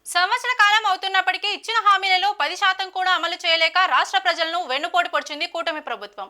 సంవత్సర కాలం అవుతున్నప్పటికీ ఇచ్చిన హామీలలో 10% కూడా అమలు చేయలేక రాష్ట్ర ప్రజలను వెన్నుపోటు పొడిచింది కూటమి ప్రభుత్వం.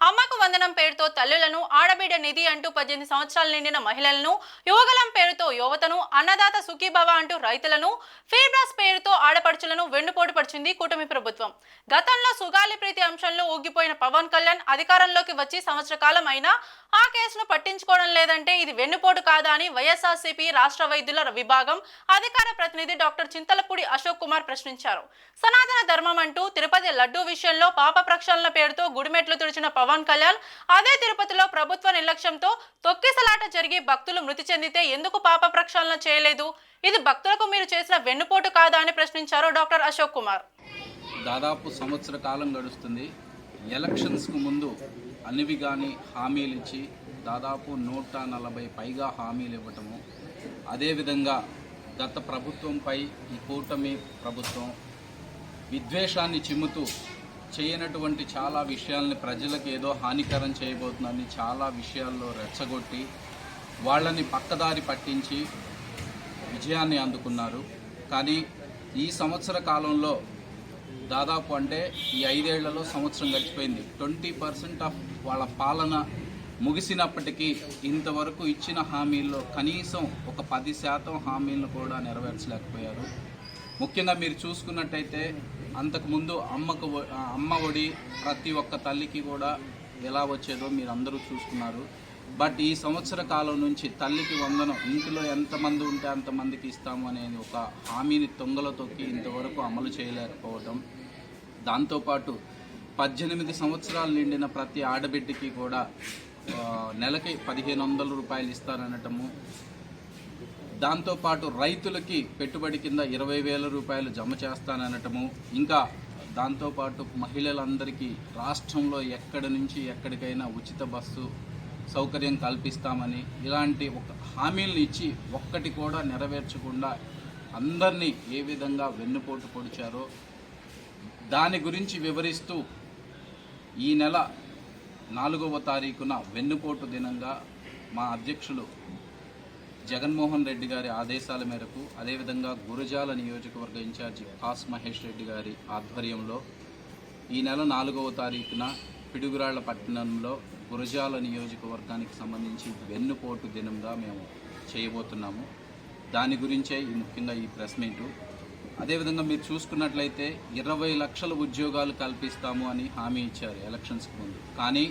అమ్మకు వందనం పేరుతో తల్లులను, ఆడబిడ్డ నిధి అంటూ 18 సంవత్సరాలు నిండిన మహిళలను, యువగలం పేరుతో యువతను, అన్నదాత సుఖీభవ అంటూ రైతులను, ఫీబ్రాస్ పేరుతో ఆడపడుచులను వెన్నుపోటు పొడిచింది కూటమి ప్రభుత్వం. గతంలో సుగాలి ప్రీతి అంశంలో ఊగిపోయిన పవన్ కళ్యాణ్ అధికారంలోకి వచ్చి సంవత్సర కాలం అయినా ఆ కేసును పట్టించుకోవడం లేదంటే ఇది వెన్నుపోటు కాదా అని వైఎస్ఆర్సీపీ రాష్ట్ర వైద్యుల విభాగం అధికార ప్రతినిధి డాక్టర్ చింతలపూడి అశోక్ కుమార్ ప్రశ్నించారు. సనాతన ధర్మం అంటూ తిరుపతి లడ్డూ విషయంలో పాప ప్రక్షాళన పేరుతో గుడిమెట్లు తుడిచిన పవన్ కళ్యాణ్ అదే తిరుపతిలో ప్రభుత్వ నిర్లక్ష్యంతో తొక్కిసలాట జరిగి భక్తులు మృతి చెందితే ఎందుకు పాప ప్రక్షాళన చేయలేదు? ఇది భక్తులకు మీరు చేసిన వెన్నుపోటు కాదా అని ప్రశ్నించారు డాక్టర్ అశోక్ కుమార్. దాదాపు సంవత్సర కాలం గడుస్తుంది. ఎలక్షన్స్కు ముందు అన్నివి కానీ హామీలు ఇచ్చి దాదాపు 140 పైగా హామీలు ఇవ్వటము, అదేవిధంగా గత ప్రభుత్వంపై ఈ కూటమి ప్రభుత్వం విద్వేషాన్ని చిమ్ముతూ చేయనటువంటి చాలా విషయాల్ని ప్రజలకు ఏదో హానికరం చేయబోతుందని చాలా విషయాల్లో రెచ్చగొట్టి వాళ్ళని పక్కదారి పట్టించి విజయాన్ని అందుకున్నారు. కానీ ఈ సంవత్సర కాలంలో దాదాపు అంటే ఈ 5 ఏళ్లలో సంవత్సరం గడిచిపోయింది. 20% ఆఫ్ వాళ్ళ పాలన ముగిసినప్పటికీ ఇంతవరకు ఇచ్చిన హామీల్లో కనీసం ఒక 10% హామీలను కూడా నెరవేర్చలేకపోయారు. ముఖ్యంగా మీరు చూసుకున్నట్టయితే అంతకుముందు అమ్మ ఒడి ప్రతి ఒక్క తల్లికి కూడా ఎలా వచ్చేదో మీరు అందరూ చూసుకున్నారు. బట్ ఈ సంవత్సర కాలం నుంచి తల్లికి వందనం ఇంటిలో ఎంతమంది ఉంటే అంతమందికి ఇస్తాము అనేది ఒక హామీని తొంగలో తొక్కి ఇంతవరకు అమలు చేయలేకపోవటం, దాంతోపాటు 18 సంవత్సరాలు నిండిన ప్రతి ఆడబిడ్డకి కూడా నెలకి 1500 రూపాయలు ఇస్తారనటము, దాంతోపాటు రైతులకి పెట్టుబడి కింద 20,000 రూపాయలు జమ చేస్తాననటము, ఇంకా దాంతోపాటు మహిళలందరికీ రాష్ట్రంలో ఎక్కడి నుంచి ఎక్కడికైనా ఉచిత బస్సు సౌకర్యం కల్పిస్తామని ఇలాంటి ఒక హామీలను ఇచ్చి ఒక్కటి కూడా నెరవేర్చకుండా అందరినీ ఏ విధంగా వెన్నుపోటు పొడిచారో దాని గురించి వివరిస్తూ ఈ నెల 4వ తారీఖున వెన్నుపోటు దినంగా మా అధ్యక్షులు జగన్మోహన్ రెడ్డి గారి ఆదేశాల మేరకు, అదేవిధంగా గురజాల నియోజకవర్గ ఇన్ఛార్జి కాస్ మహేష్ రెడ్డి గారి ఆధ్వర్యంలో ఈ నెల 4వ తారీఖున పిడుగురాళ్ల పట్టణంలో గురజాల నియోజకవర్గానికి సంబంధించి వెన్నుపోటు దినంగా మేము చేయబోతున్నాము. దాని గురించే ముఖ్యంగా ఈ ప్రెస్ మీటు. అదేవిధంగా మీరు చూసుకున్నట్లయితే 20 లక్షల ఉద్యోగాలు కల్పిస్తాము అని హామీ ఇచ్చారు ఎలక్షన్స్కి ముందు. కానీ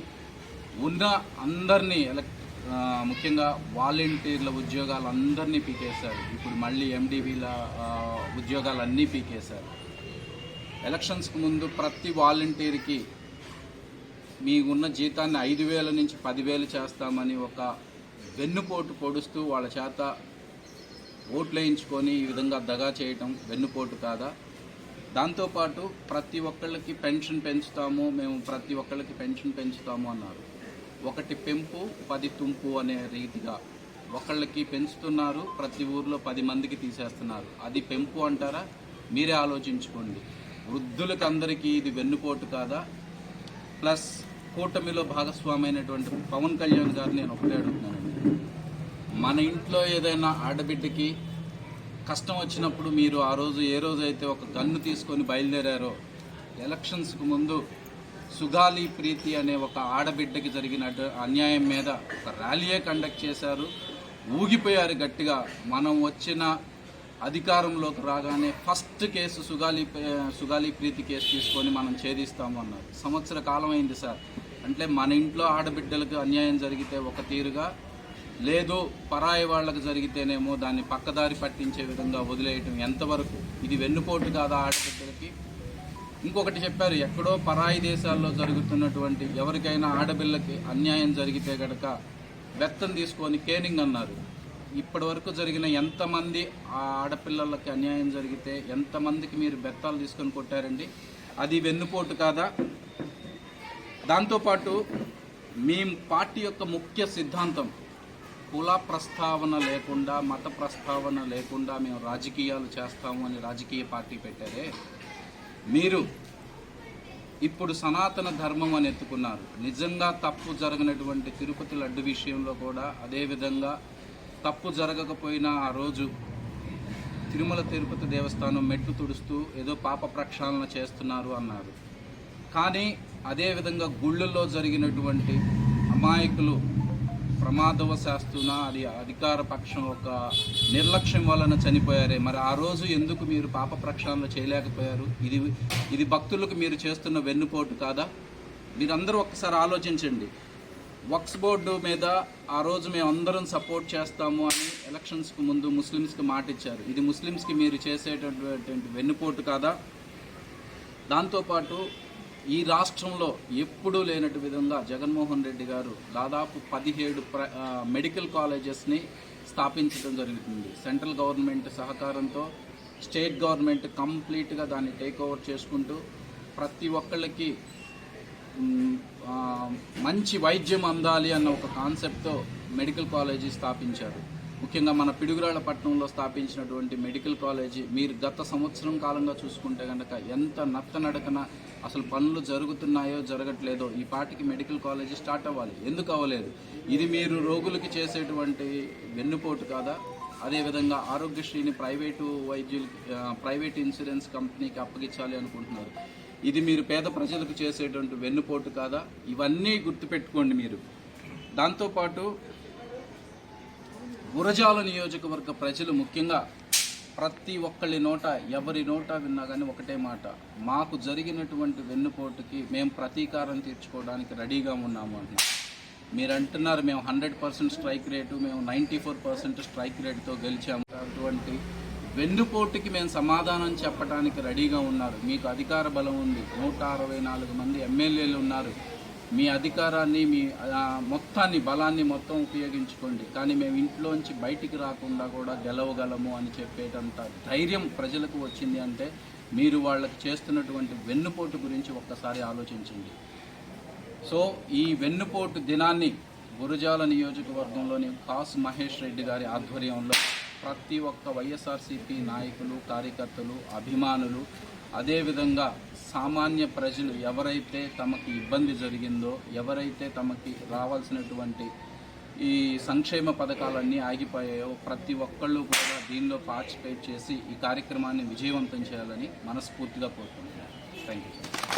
ఉన్న అందరినీ ముఖ్యంగా వాలంటీర్ల ఉద్యోగాలు అందరినీ పీకేశారు. ఇప్పుడు మళ్ళీ ఎండివిల ఉద్యోగాలన్నీ పీకేశారు. ఎలక్షన్స్కి ముందు ప్రతి వాలంటీర్కి మీకున్న జీతాన్ని 5,000 నుంచి 10,000 చేస్తామని ఒక వెన్నుపోటు పొడుస్తూ వాళ్ళ చేత ఓట్లు వేయించుకొని ఈ విధంగా దగా చేయటం వెన్నుపోటు కాదా? దాంతోపాటు ప్రతి ఒక్కళ్ళకి పెన్షన్ పెంచుతాము, మేము ప్రతి ఒక్కళ్ళకి పెన్షన్ పెంచుతాము అన్నారు. ఒకటి పెంపు 10 తుంపు అనే రీతిగా ఒకళ్ళకి పెంచుతున్నారు, ప్రతి ఊర్లో 10 మందికి తీసేస్తున్నారు. అది పెంపు అంటారా? మీరే ఆలోచించుకోండి. వృద్ధులకు అందరికీ ఇది వెన్నుపోటు కాదా? ప్లస్ కూటమిలో భాగస్వామైనటువంటి పవన్ కళ్యాణ్ గారు నేను ఒకటే అడుగుతున్నానండి, మన ఇంట్లో ఏదైనా ఆడబిడ్డకి కష్టం వచ్చినప్పుడు మీరు ఆ రోజు ఏ రోజైతే ఒక గన్ను తీసుకొని బయలుదేరారో, ఎలక్షన్స్కు ముందు సుగాలి ప్రీతి అనే ఒక ఆడబిడ్డకి జరిగిన అన్యాయం మీద ఒక ర్యాలీయే కండక్ట్ చేశారు, ఊగిపోయారు గట్టిగా. మనం వచ్చిన అధికారంలోకి రాగానే ఫస్ట్ కేసు సుగాలి ప్రీతి కేసు తీసుకొని మనం ఛేదిస్తాము అన్నారు. సంవత్సర కాలం అయింది సార్. అంటే మన ఇంట్లో ఆడబిడ్డలకు అన్యాయం జరిగితే ఒక తీరుగా, లేదు పరాయి వాళ్ళకు జరిగితేనేమో దాన్ని పక్కదారి పట్టించే విధంగా వదిలేయటం ఎంతవరకు? ఇది వెన్నుపోటు కాదా ఆడబిడ్డలకి? ఇంకొకటి చెప్పారు, ఎక్కడో పరాయి దేశాల్లో జరుగుతున్నటువంటి ఎవరికైనా ఆడపిల్లకి అన్యాయం జరిగితే గనక బెత్తం తీసుకొని కేనింగ్ అన్నారు. ఇప్పటి వరకు జరిగిన ఎంతమంది ఆ ఆడపిల్లలకి అన్యాయం జరిగితే ఎంతమందికి మీరు బెత్తాలు తీసుకొని కొట్టారండి? అది వెన్నుపోటు కాదా? దాంతోపాటు మీ పార్టీ యొక్క ముఖ్య సిద్ధాంతం కుల ప్రస్తావన లేకుండా, మత ప్రస్తావన లేకుండా మేము రాజకీయాలు చేస్తాము అని రాజకీయ పార్టీ పెట్టారే, మీరు ఇప్పుడు సనాతన ధర్మం అని ఎత్తుకున్నారు. నిజంగా తప్పు జరగనటువంటి తిరుపతి లడ్డు విషయంలో కూడా అదేవిధంగా తప్పు జరగకపోయినా ఆ రోజు తిరుమల తిరుపతి దేవస్థానం మెట్లు తుడుస్తూ ఏదో పాప ప్రక్షాళన చేస్తున్నారు అన్నారు. కానీ అదేవిధంగా గుళ్ళల్లో జరిగినటువంటి అమాయకులు ప్రమాదవశాస్తున అది అధికార పక్షం ఒక నిర్లక్ష్యం వలన చనిపోయారే, మరి ఆ రోజు ఎందుకు మీరు పాప ప్రక్షాళన చేయలేకపోయారు? ఇది భక్తులకు మీరు చేస్తున్న వెన్నుపోటు కాదా? మీరందరూ ఒక్కసారి ఆలోచించండి. వక్స్ బోర్డు మీద ఆ రోజు మేము అందరం సపోర్ట్ చేస్తాము అని ఎలక్షన్స్కి ముందు ముస్లిమ్స్కి మాట ఇచ్చారు. ఇది ముస్లిమ్స్కి మీరు చేసేటటువంటి వెన్నుపోటు కాదా? దాంతోపాటు ఈ రాష్ట్రంలో ఎప్పుడూ లేనట్టు విధంగా జగన్మోహన్ రెడ్డి గారు దాదాపు 17 మెడికల్ కాలేజెస్ని స్థాపించడం జరుగుతుంది. సెంట్రల్ గవర్నమెంట్ సహకారంతో స్టేట్ గవర్నమెంట్ కంప్లీట్గా దాన్ని టేక్ ఓవర్ చేసుకుంటూ ప్రతి ఒక్కళ్ళకి మంచి వైద్యం అందాలి అన్న ఒక కాన్సెప్ట్తో మెడికల్ కాలేజీ స్థాపించారు. ముఖ్యంగా మన పిడుగురాళ్ల పట్టణంలో స్థాపించినటువంటి మెడికల్ కాలేజీ మీరు గత సంవత్సరం కాలంగా చూసుకుంటే కనుక ఎంత నత్తనడకన అసలు పనులు జరుగుతున్నాయో జరగట్లేదో ఈ పాటికి మెడికల్ కాలేజీ స్టార్ట్ అవ్వాలి. ఎందుకు అవ్వలేదు? ఇది మీరు రోగులకి చేసేటువంటి వెన్నుపోటు కాదా? అదేవిధంగా ఆరోగ్యశ్రీని ప్రైవేట్ ఇన్సూరెన్స్ కంపెనీకి అప్పగించాలి అనుకుంటున్నారు. ఇది మీరు పేద ప్రజలకు చేసేటువంటి వెన్నుపోటు కాదా? ఇవన్నీ గుర్తుపెట్టుకోండి మీరు. దాంతోపాటు గురజాల నియోజకవర్గ ప్రజలు ముఖ్యంగా ప్రతి ఒక్కళ్ళ నోట ఎవరి నోట విన్నా కానీ ఒకటే మాట, మాకు జరిగినటువంటి వెన్నుపోటుకి మేము ప్రతీకారం తీర్చుకోవడానికి రెడీగా ఉన్నాము అంటున్నారు. మీరు అంటున్నారు మేము 100% స్ట్రైక్ రేటు, మేము 94% స్ట్రైక్ రేటుతో గెలిచాము. అటువంటి వెన్నుపోటుకి మేము సమాధానం చెప్పడానికి రెడీగా ఉన్నారు. మీకు అధికార బలం ఉంది, 164 మంది ఎమ్మెల్యేలు ఉన్నారు. మీ అధికారాన్ని మీ మొత్తాన్ని బలాన్ని మొత్తం ఉపయోగించుకోండి. కానీ మేము ఇంట్లోంచి బయటికి రాకుండా కూడా గెలవగలము అని చెప్పేటంత ధైర్యం ప్రజలకు వచ్చింది అంటే మీరు వాళ్ళకి చేస్తున్నటువంటి వెన్నుపోటు గురించి ఒక్కసారి ఆలోచించండి. సో ఈ వెన్నుపోటు దినాన్ని గురజాల నియోజకవర్గంలోని కాసు మహేష్ రెడ్డి గారి ఆధ్వర్యంలో ప్రతి ఒక్క వైఎస్ఆర్సీపీ నాయకులు, కార్యకర్తలు, అభిమానులు, అదేవిధంగా సామాన్య ప్రజలు ఎవరైతే తమకి ఇబ్బంది జరిగిందో, ఎవరైతే తమకి రావాల్సినటువంటి ఈ సంక్షేమ పథకాలన్నీ ఆగిపోయాయో ప్రతి ఒక్కళ్ళు కూడా దీనిలో పార్టిసిపేట్ చేసి ఈ కార్యక్రమాన్ని విజయవంతం చేయాలని మనస్ఫూర్తిగా కోరుకుంటున్నాను. Thank you.